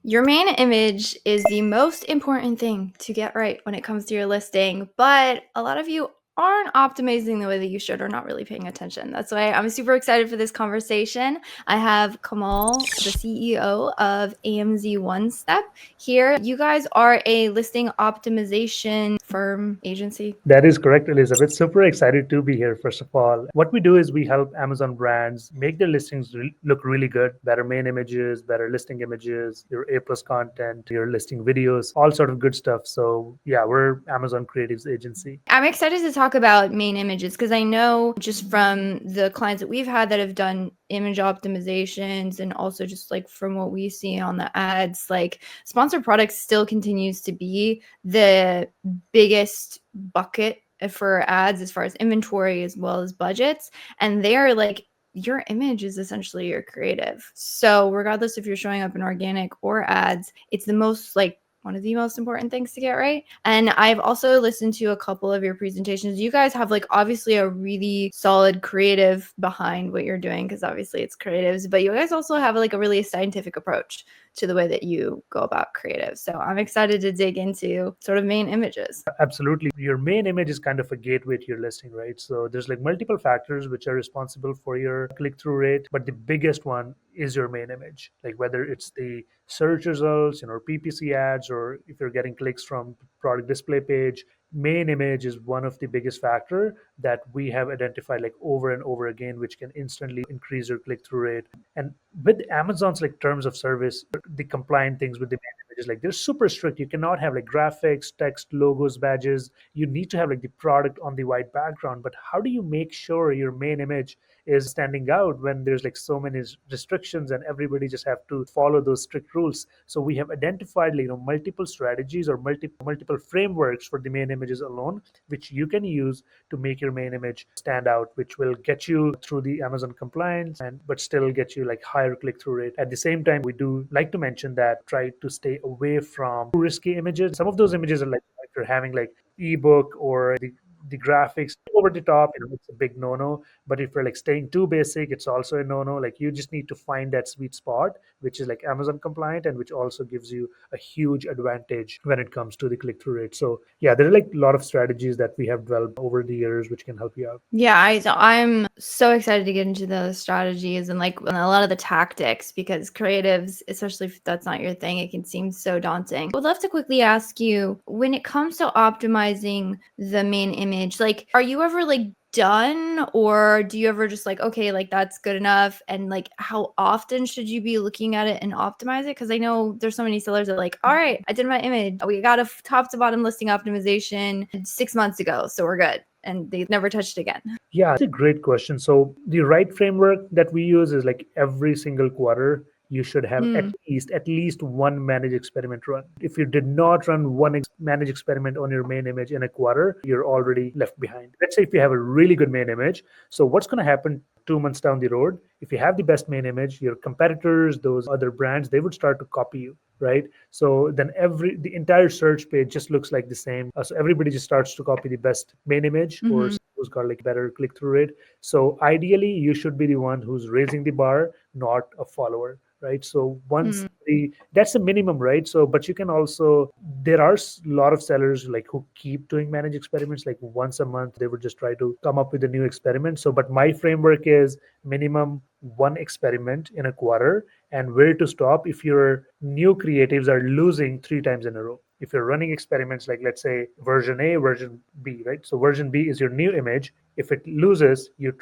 Your main image is the most important thing to get right when it comes to your listing, but a lot of you aren't optimizing the way that you should or not really paying attention. That's why I'm super excited for this conversation. I have Kamal, the CEO of AMZ One Step here. You guys are a listing optimization firm agency. That is correct, Elizabeth. Super excited to be here, first of all. What we do is we help Amazon brands make their listings look really good, better main images, better listing images, your A plus content, your listing videos, all sort of good stuff. So yeah, we're Amazon Creatives Agency. I'm excited to talk about main images because I know just from the clients that we've had that have done image optimizations and also just like from what we see on the ads, like sponsored products still continues to be the biggest bucket for ads as far as inventory as well as budgets. And they're like, your image is essentially your creative. So regardless if you're showing up in organic or ads, it's the most like one of the most important things to get right. And I've also listened to a couple of your presentations. You guys have like obviously a really solid creative behind what you're doing because obviously it's creatives, but you guys also have like a really scientific approach to the way that you go about creative. So I'm excited to dig into sort of main images. Absolutely. Your main image is kind of a gateway to your listing, right? So there's like multiple factors which are responsible for your click-through rate, but the biggest one is your main image. Like whether it's the search results, PPC ads, or if you're getting clicks from product display page, main image is one of the biggest factor that we have identified like over and over again, which can instantly increase your click-through rate. And with Amazon's like terms of service, the compliant things with the main images, like they're super strict. You cannot have like graphics, text, logos, badges. You need to have like the product on the white background. But how do you make sure your main image is standing out when there's like so many restrictions and everybody just have to follow those strict rules? So we have identified like, multiple strategies or multiple frameworks for the main images alone, which you can use to make your main image stand out, which will get you through the Amazon compliance and but still get you like higher click-through rate. At the same time, we do like to mention that try to stay away from too risky images. Some of those images are like if you're having like ebook or the graphics over the top, it's a big no-no. But if you're like staying too basic, it's also a no-no. Like you just need to find that sweet spot, which is like Amazon compliant and which also gives you a huge advantage when it comes to the click-through rate. So yeah, there are like a lot of strategies that we have developed over the years which can help you out. Yeah, I'm so excited to get into those strategies and like a lot of the tactics because creatives, especially if that's not your thing, it can seem so daunting. I would love to quickly ask you, when it comes to optimizing the main image, like are you ever like done or do you ever just like, okay, like that's good enough? And like how often should you be looking at it and optimize it? Because I know there's so many sellers that are like, all right, I did my image. We got a top to bottom listing optimization 6 months ago, so we're good. And they never touched it again. Yeah, that's a great question. So the right framework that we use is like every single quarter you should have at least one managed experiment run. If you did not run one managed experiment on your main image in a quarter, you're already left behind. Let's say if you have a really good main image, so what's going to happen 2 months down the road? If you have the best main image, your competitors, those other brands, they would start to copy you, right? So then the entire search page just looks like the same. So everybody just starts to copy the best main image or who's got like better click-through rate. So ideally, you should be the one who's raising the bar, not a follower, right? So once that's the minimum, right? So but you can also, there are a lot of sellers like who keep doing managed experiments like once a month. They would just try to come up with a new experiment. So but my framework is minimum one experiment in a quarter, and where to stop if your new creatives are losing 3 times in a row. If you're running experiments like let's say version A, version B, right? So version B is your new image. If it loses, you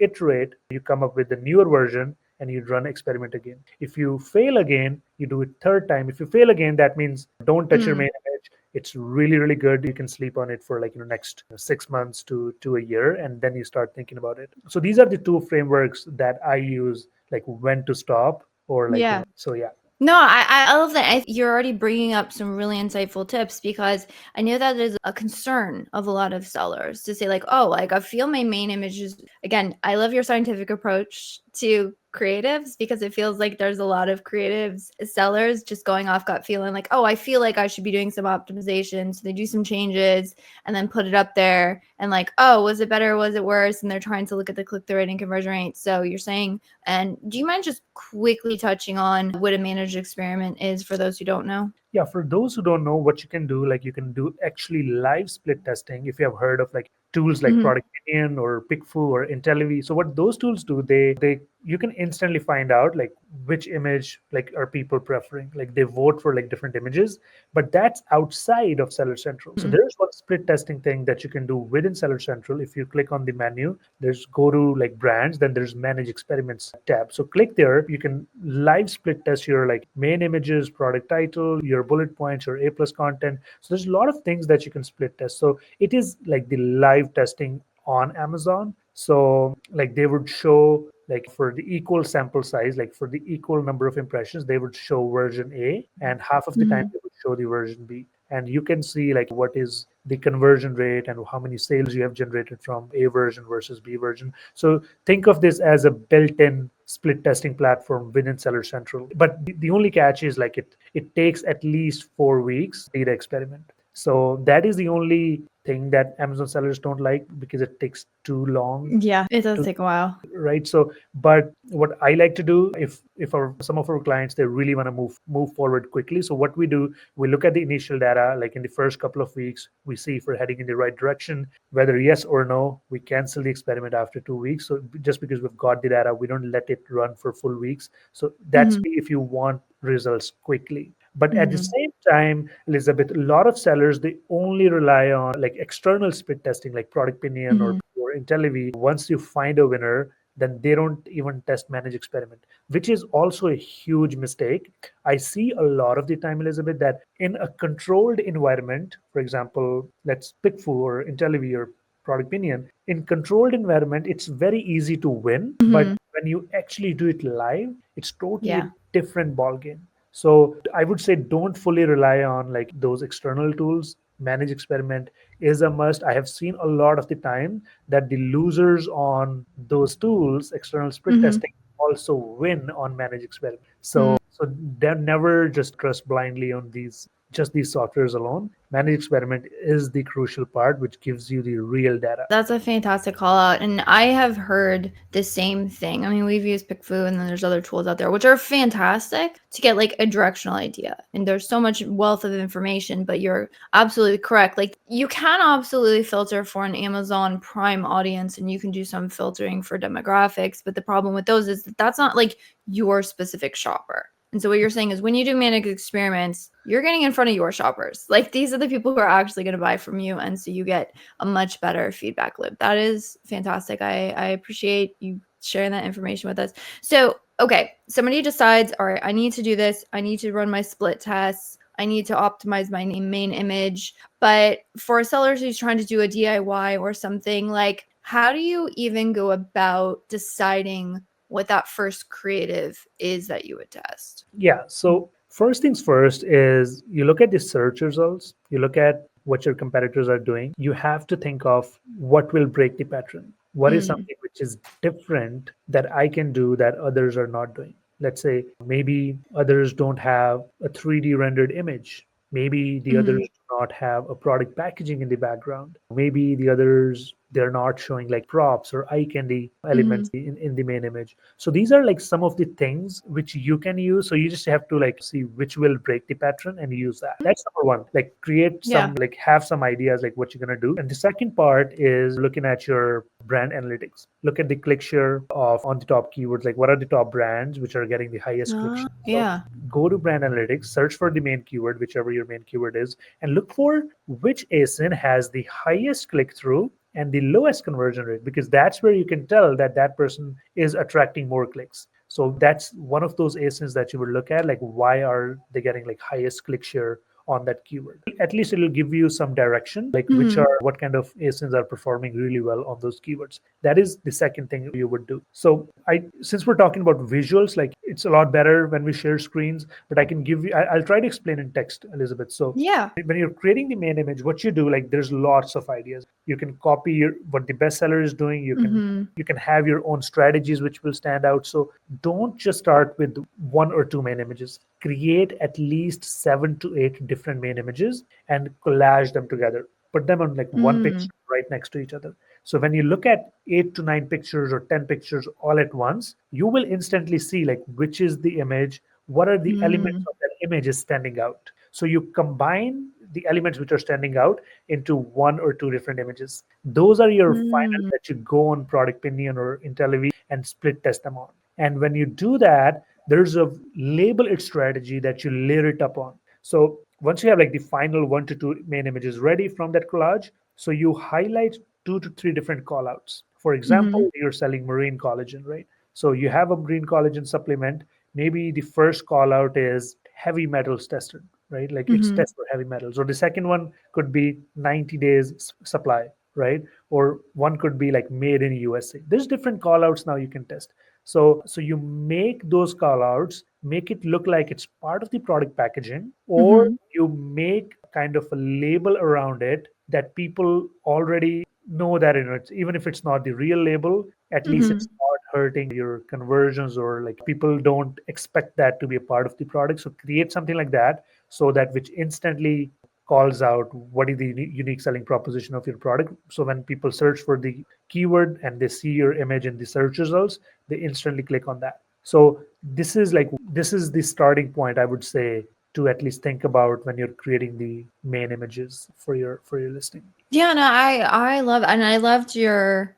iterate, you come up with the newer version and you run experiment again. If you fail again, you do it third time. If you fail again, that means don't touch your main image. It's really, really good. You can sleep on it for like next 6 months to a year, and then you start thinking about it. So these are the two frameworks that I use, like when to stop or like Yeah. so yeah. No, I love that. You're already bringing up some really insightful tips because I know that is a concern of a lot of sellers to say like, oh, like I feel my main image is, again, I love your scientific approach to creatives, because it feels like there's a lot of creatives sellers just going off gut feeling like, oh, I feel like I should be doing some optimization. So they do some changes and then put it up there and like, oh, was it better? Was it worse? And they're trying to look at the click-through rate and conversion rate. So you're saying, and do you mind just quickly touching on what a managed experiment is for those who don't know? Yeah, for those who don't know, what you can do, like you can do actually live split testing. If you have heard of like tools like Product Opinion or Pickfu or IntelliV. So what those tools do, they you can instantly find out like which image like are people preferring. Like they vote for like different images, but that's outside of Seller Central. So there's one split testing thing that you can do within Seller Central. If you click on the menu, there's go to like brands, then there's manage experiments tab. So click there, you can live split test your like main images, product title, your bullet points, your A plus content. So there's a lot of things that you can split test. So it is like the live testing on Amazon. So like they would show like for the equal sample size, like for the equal number of impressions, they would show version A, and half of the time they would show the version B. And you can see like what is the conversion rate and how many sales you have generated from A version versus B version. So think of this as a built-in split testing platform within Seller Central. But the only catch is like it takes at least 4 weeks data experiment. So that is the only thing that Amazon sellers don't like because it takes too long. Yeah, it does take a while. Right. So, but what I like to do, if our some of our clients they really want to move forward quickly. So what we do, we look at the initial data, like in the first couple of weeks, we see if we're heading in the right direction. Whether yes or no, we cancel the experiment after 2 weeks. So just because we've got the data, we don't let it run for full weeks. So that's if you want results quickly. But at the same time, Elizabeth, a lot of sellers they only rely on like external split testing, like Product Opinion or IntelliV. Once you find a winner, then they don't even test manage experiment, which is also a huge mistake. I see a lot of the time, Elizabeth, that in a controlled environment, for example, let's pick for IntelliV or Product Opinion, in controlled environment, it's very easy to win. But when you actually do it live, it's totally a different ball game. So I would say don't fully rely on like those external tools. Manage experiment is a must. I have seen a lot of the time that the losers on those tools, external split testing, also win on manage experiment. So they're never just trust blindly on these softwares alone. Manage experiment is the crucial part, which gives you the real data. That's a fantastic call out. And I have heard the same thing. I mean, we've used Pickfu and then there's other tools out there, which are fantastic to get like a directional idea. And there's so much wealth of information, but you're absolutely correct. Like you can absolutely filter for an Amazon Prime audience and you can do some filtering for demographics. But the problem with those is that that's not like your specific shopper. And so what you're saying is when you do managed experiments, you're getting in front of your shoppers. Like these are the people who are actually going to buy from you. And so you get a much better feedback loop. That is fantastic. I appreciate you sharing that information with us. So, okay, somebody decides, all right, I need to do this. I need to run my split tests. I need to optimize my main image. But for a seller who's trying to do a DIY or something, like how do you even go about deciding what that first creative is that you would test? Yeah. So first things first is you look at the search results, you look at what your competitors are doing. You have to think of what will break the pattern. What is something which is different that I can do that others are not doing? Let's say maybe others don't have a 3D rendered image. Maybe the others do not have a product packaging in the background. Maybe the others they're not showing like props or eye candy elements in the main image. So these are like some of the things which you can use. So you just have to like see which will break the pattern and use that. That's number one. Like create some like have some ideas like what you're gonna do. And the second part is looking at your brand analytics. Look at the click share of on the top keywords, like what are the top brands which are getting the highest click share. So go to brand analytics, search for the main keyword, whichever your main keyword is, and look for which ASIN has the highest click through and the lowest conversion rate, because that's where you can tell that that person is attracting more clicks. So that's one of those ASINs that you would look at, like why are they getting like highest click share on that keyword. At least it'll give you some direction, like what kind of ASINs are performing really well on those keywords. That is the second thing you would do. So since we're talking about visuals, like it's a lot better when we share screens, but I can give you, I'll try to explain in text, Elizabeth. So Yeah. when you're creating the main image, what you do, like there's lots of ideas. You can copy what the bestseller is doing. You can have your own strategies which will stand out. So don't just start with one or two main images. Create at least 7 to 8 different main images and collage them together. Put them on like one picture right next to each other. So when you look at 8 to 9 pictures or 10 pictures all at once, you will instantly see like which is the image, what are the elements of that image is standing out. So you combine the elements which are standing out into one or two different images. Those are your final that you go on Product Pinion or IntelliView and split test them on. And when you do that, there's a label it strategy that you layer it up on. So once you have like the final 1 to 2 main images ready from that collage, so you highlight 2 to 3 different callouts. For example, you're selling marine collagen, right? So you have a marine collagen supplement. Maybe the first call out is heavy metals tested, right? Like it's tested for heavy metals. Or the second one could be 90 days supply, right? Or one could be like made in USA. There's different call outs now you can test. So you make those call outs, make it look like it's part of the product packaging, or you make kind of a label around it that people already know that even if it's not the real label, at least it's not hurting your conversions, or like people don't expect that to be a part of the product. So create something like that so that which instantly calls out what is the unique selling proposition of your product. So when people search for the keyword and they see your image in the search results, they instantly click on that. So this is the starting point, I would say, to at least think about when you're creating the main images for your listing. Yeah, no, I love, and I loved your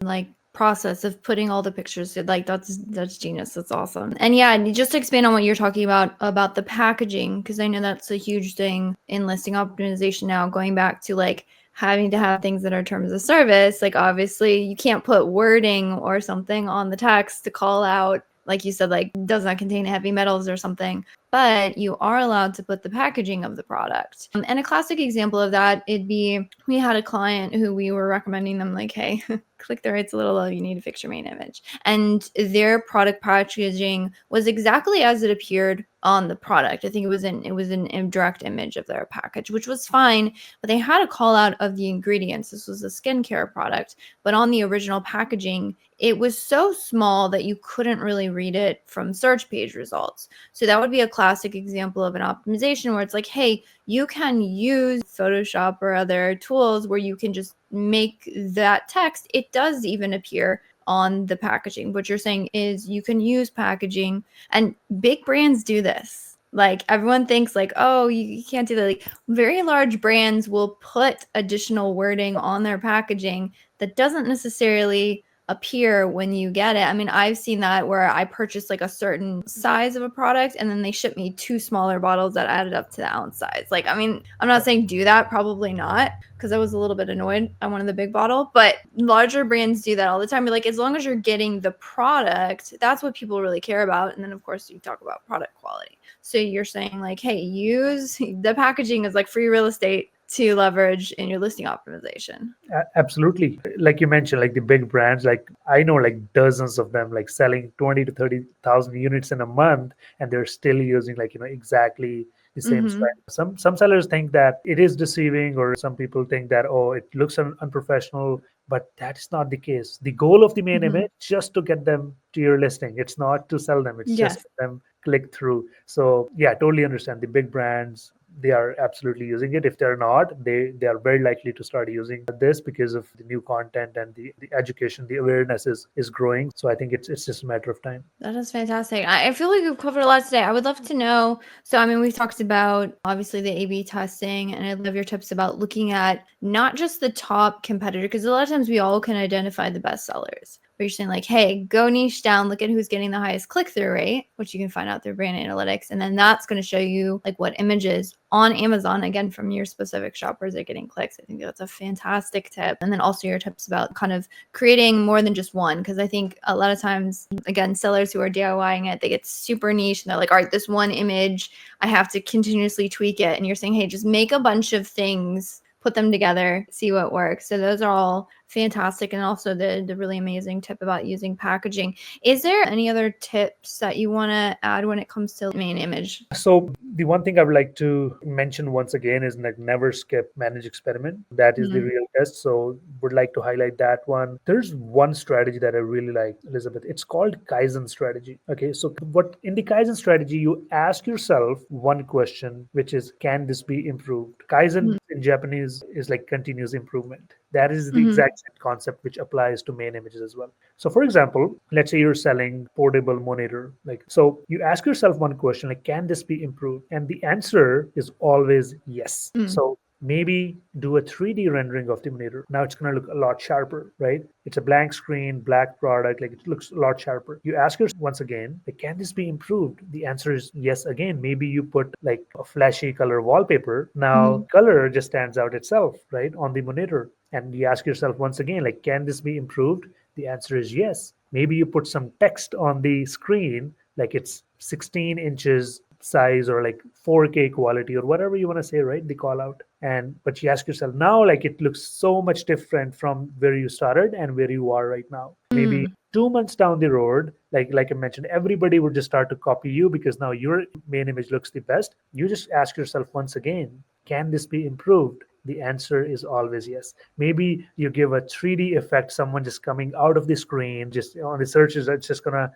like process of putting all the pictures. Like that's genius. That's awesome. And yeah, and just to expand on what you're talking about the packaging, because I know that's a huge thing in listing optimization now. Going back to like having to have things that are terms of service, like obviously you can't put wording or something on the text to call out, like you said, like does not contain heavy metals or something, but you are allowed to put the packaging of the product. And a classic example of that, it'd be, we had a client who we were recommending them like, hey, click the rate's a little low, you need to fix your main image. And their product packaging was exactly as it appeared on the product. I think it was an indirect image of their package, which was fine, but they had a call out of the ingredients. This was a skincare product, but on the original packaging, it was so small that you couldn't really read it from search page results. So that would be a classic example of an optimization where it's like, hey, you can use Photoshop or other tools where you can just make that text. It does even appear on the packaging. What you're saying is you can use packaging, and big brands do this. Like everyone thinks like, oh, you can't do that. Like very large brands will put additional wording on their packaging that doesn't necessarily appear when you get it. I mean, I've seen that where I purchased like a certain size of a product and then they shipped me 2 smaller bottles that added up to the ounce size. Like, I mean, I'm not saying do that, probably not, because I was a little bit annoyed. I wanted the big bottle, but larger brands do that all the time. You're like, as long as you're getting the product, that's what people really care about. And then of course you talk about product quality. So you're saying like, hey, use the packaging as like free real estate to leverage in your listing optimization. Absolutely. Like you mentioned, like the big brands, like I know like dozens of them, like selling 20 to 30,000 units in a month, and they're still using like, exactly the same strategy. Some sellers think that it is deceiving, or some people think that, oh, it looks unprofessional, but that is not the case. The goal of the main image is just to get them to your listing. It's not to sell them. It's just get them click through. So yeah, totally understand the big brands, they are absolutely using it. If they're not, they are very likely to start using this because of the new content and the education, the awareness is growing. So I think it's just a matter of time. That is fantastic. I feel like we've covered a lot today. I would love to know. So, I mean, we've talked about obviously the A/B testing, and I love your tips about looking at not just the top competitor, because a lot of times we all can identify the best sellers, where you're saying like, hey, go niche down, look at who's getting the highest click-through rate, which you can find out through brand analytics. And then that's going to show you like what images on Amazon, again, from your specific shoppers are getting clicks. I think that's a fantastic tip. And then also your tips about kind of creating more than just one, because I think a lot of times, again, sellers who are DIYing it, they get super niche and they're like, all right, this one image, I have to continuously tweak it. And you're saying, hey, just make a bunch of things, put them together, see what works. So those are all fantastic. And also the really amazing tip about using packaging. Is there any other tips that you want to add when it comes to main image? So the one thing I would like to mention once again is like never skip manage experiment. That is the real test. So would like to highlight that one. There's one strategy that I really like, Elizabeth. It's called Kaizen strategy. Okay. So what in the Kaizen strategy, you ask yourself one question, which is, can this be improved? Kaizen in Japanese is like continuous improvement. That is the exact same concept which applies to main images as well. So for example, let's say you're selling portable monitor. Like, so you ask yourself one question, like, can this be improved? And the answer is always yes. So maybe do a 3D rendering of the monitor. Now it's going to look a lot sharper, right? It's a blank screen, black product, like it looks a lot sharper. You ask yourself once again, like, can this be improved? The answer is yes again. Maybe you put like a flashy color wallpaper. Now color just stands out itself, right, on the monitor. And you ask yourself once again, like, can this be improved? The answer is yes. Maybe you put some text on the screen, like it's 16 inches size or like 4K quality or whatever you want to say, right? The call out. And but you ask yourself now, like it looks so much different from where you started and where you are right now. Maybe 2 months down the road, like I mentioned, everybody would just start to copy you because now your main image looks the best. You just ask yourself once again, can this be improved? The answer is always yes. Maybe you give a 3D effect, someone just coming out of the screen, just on the searches, it's just gonna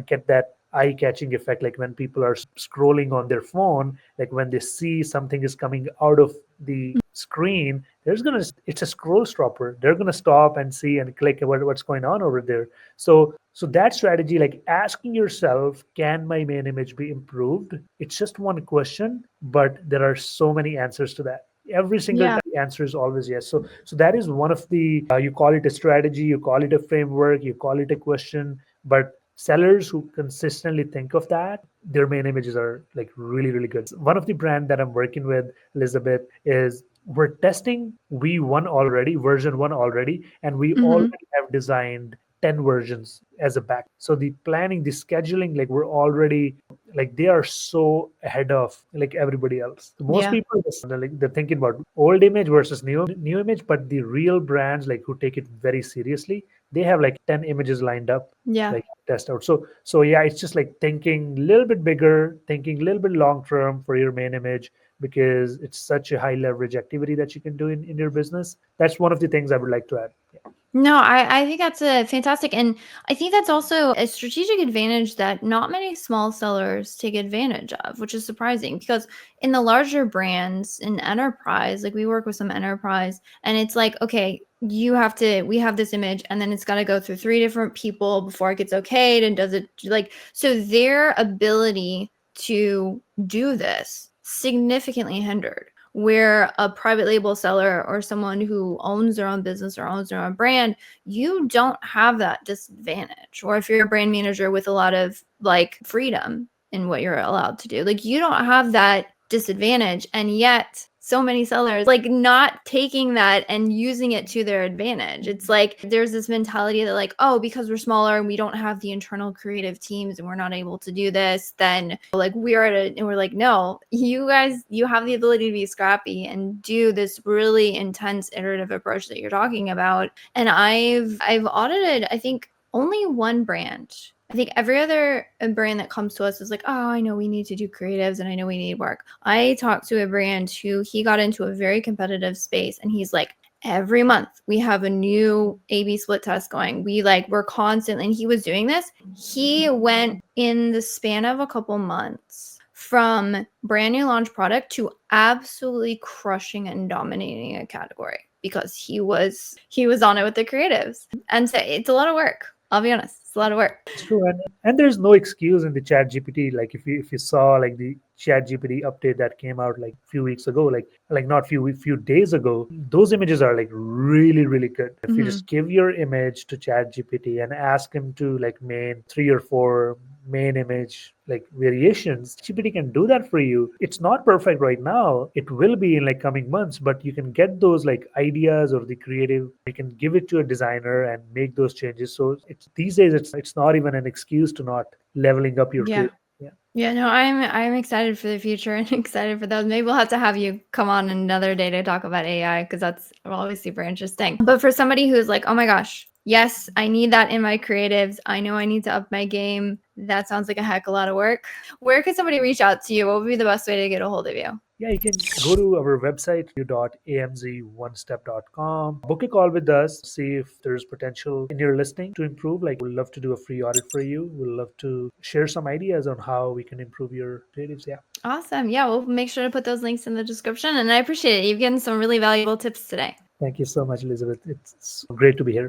get that eye-catching effect, like when people are scrolling on their phone, like when they see something is coming out of the screen, it's a scroll stopper. They're gonna stop and see and click what's going on over there. So that strategy, like asking yourself, can my main image be improved? It's just one question, but there are so many answers to that. Every single time the answer is always yes. So that is one of the you call it a strategy, you call it a framework, you call it a question, but sellers who consistently think of that, their main images are like really, really good. One of the brand that I'm working with, Elizabeth, is we're testing V1 already, version 1 already, and we already have designed 10 versions as a back. So the planning, the scheduling, like we're already like they are so ahead of like everybody else. Most people like they're thinking about old image versus new image, but the real brands like who take it very seriously, they have like 10 images lined up, like test out. So yeah, it's just like thinking a little bit bigger, thinking a little bit long term for your main image, because it's such a high leverage activity that you can do in your business. That's one of the things I would like to add. Yeah. No, I think that's a fantastic, and I think that's also a strategic advantage that not many small sellers take advantage of, which is surprising because in the larger brands in enterprise, like we work with some enterprise, and it's like, okay, we have this image, and then it's got to go through 3 different people before it gets okayed, and does it like, so their ability to do this significantly hindered, where a private label seller or someone who owns their own business or owns their own brand, you don't have that disadvantage. Or if you're a brand manager with a lot of like freedom in what you're allowed to do, like you don't have that disadvantage. And yet so many sellers like not taking that and using it to their advantage. It's like there's this mentality that like, oh, because we're smaller and we don't have the internal creative teams and we're not able to do this, then like and we're like, no, you guys, you have the ability to be scrappy and do this really intense iterative approach that you're talking about. And I've audited, I think, only one brand. I think every other brand that comes to us is like, oh, I know we need to do creatives and I know we need work. I talked to a brand who he got into a very competitive space and he's like, every month we have a new A/B split test going. We're constantly, and he was doing this. He went in the span of a couple months from brand new launch product to absolutely crushing and dominating a category because he was on it with the creatives. And so it's a lot of work. I'll be honest. It's a lot of work. It's true, and there's no excuse in the Chat GPT. Like if you saw like the ChatGPT update that came out like a few weeks ago, like not few days ago. Those images are like really really good. If you just give your image to ChatGPT and ask him to like main 3 or 4 main image like variations, GPT can do that for you. It's not perfect right now. It will be in like coming months, but you can get those like ideas or the creative. You can give it to a designer and make those changes. So it's these days it's not even an excuse to not leveling up your Yeah. creative. Yeah. Yeah, no, I'm excited for the future and excited for those. Maybe we'll have to have you come on another day to talk about AI because that's always super interesting. But for somebody who's like, oh my gosh, yes, I need that in my creatives. I know I need to up my game. That sounds like a heck of a lot of work. Where could somebody reach out to you? What would be the best way to get a hold of you? Yeah, you can go to our website, amz1step.com. Book a call with us, see if there's potential in your listing to improve. Like, we'd love to do a free audit for you. We'd love to share some ideas on how we can improve your creatives. Yeah. Awesome. Yeah, we'll make sure to put those links in the description. And I appreciate it. You've given some really valuable tips today. Thank you so much, Elizabeth. It's great to be here.